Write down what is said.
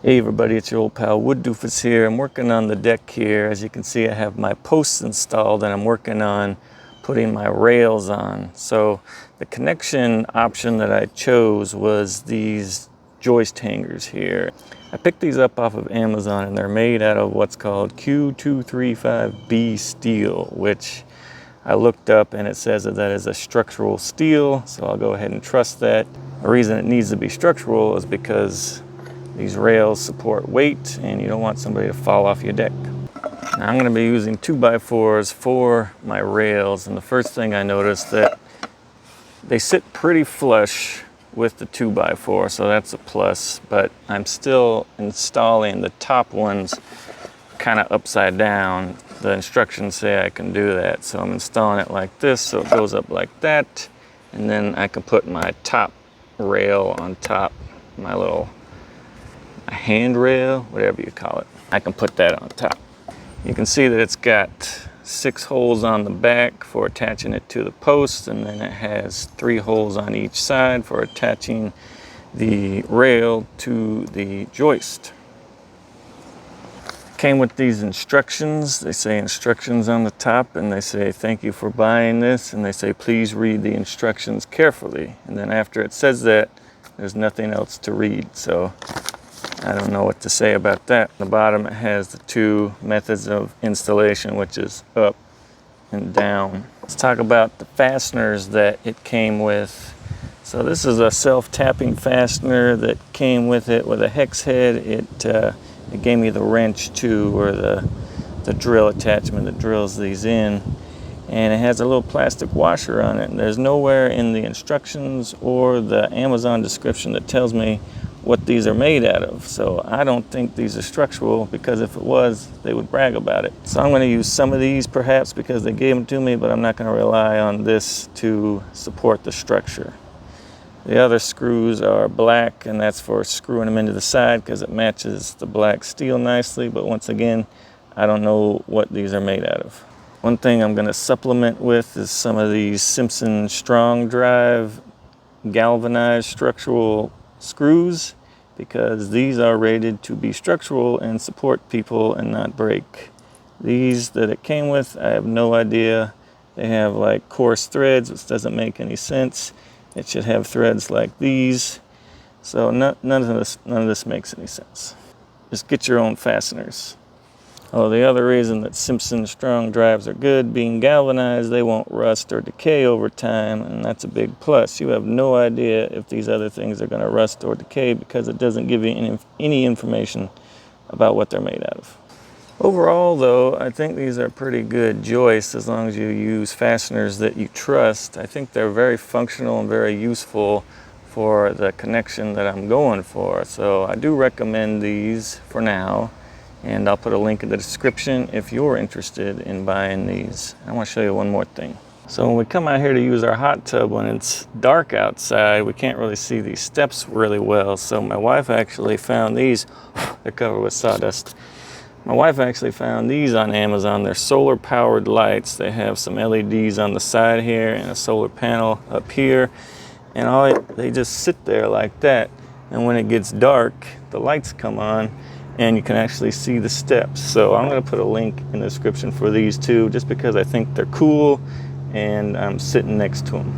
Hey everybody, it's your old pal Wood Doofus here. I'm working on the deck here. As you can see, I have my posts installed and I'm working on putting my rails on. So the connection option that I chose was these joist hangers here. I picked these up off of Amazon and they're made out of what's called Q235B steel, which I looked up and it says that is a structural steel, so I'll go ahead and trust that. The reason it needs to be structural is because these rails support weight and you don't want somebody to fall off your deck. Now I'm going to be using 2x4s for my rails, and the first thing I noticed that they sit pretty flush with the 2x4, so that's a plus, but I'm still installing the top ones kind of upside down. The instructions say I can do that, so I'm installing it like this so it goes up like that, and then I can put my top rail on top, my little handrail, whatever you call it. I can put that on top. You can see that it's got 6 holes on the back for attaching it to the post, and then it has 3 holes on each side for attaching the rail to the joist. Came with these instructions. They say instructions on the top, and they say thank you for buying this, and they say please read the instructions carefully. And then after it says that, there's nothing else to read, so I don't know what to say about that. At the bottom it has the 2 methods of installation, which is up and down. Let's talk about the fasteners that it came with. So this is a self-tapping fastener that came with it with a hex head. It gave me the wrench too, or the drill attachment that drills these in. And it has a little plastic washer on it. And there's nowhere in the instructions or the Amazon description that tells me what these are made out of. So I don't think these are structural, because if it was, they would brag about it. So I'm going to use some of these perhaps because they gave them to me, but I'm not going to rely on this to support the structure. The other screws are black, and that's for screwing them into the side because it matches the black steel nicely. But once again, I don't know what these are made out of. One thing I'm going to supplement with is some of these Simpson strong drive galvanized structural screws, because these are rated to be structural and support people and not break. These that it came with, I have no idea. They have like coarse threads, which doesn't make any sense. It should have threads like these. So none of this makes any sense. Just get your own fasteners. Oh, the other reason that Simpson strong drives are good, being galvanized, they won't rust or decay over time, and that's a big plus. You have no idea if these other things are going to rust or decay because it doesn't give you any information about what they're made out of. Overall, though, I think these are pretty good joists as long as you use fasteners that you trust. I think they're very functional and very useful for the connection that I'm going for. So I do recommend these for now. And I'll put a link in the description if you're interested in buying these. I want to show you one more thing. So when we come out here to use our hot tub when it's dark outside, we can't really see these steps really well. So my wife actually found these. They're covered with sawdust. My wife actually found these on Amazon. They're solar powered lights. They have some LEDs on the side here and a solar panel up here. And they just sit there like that. And when it gets dark, the lights come on and you can actually see the steps. So I'm going to put a link in the description for these too, just because I think they're cool and I'm sitting next to them.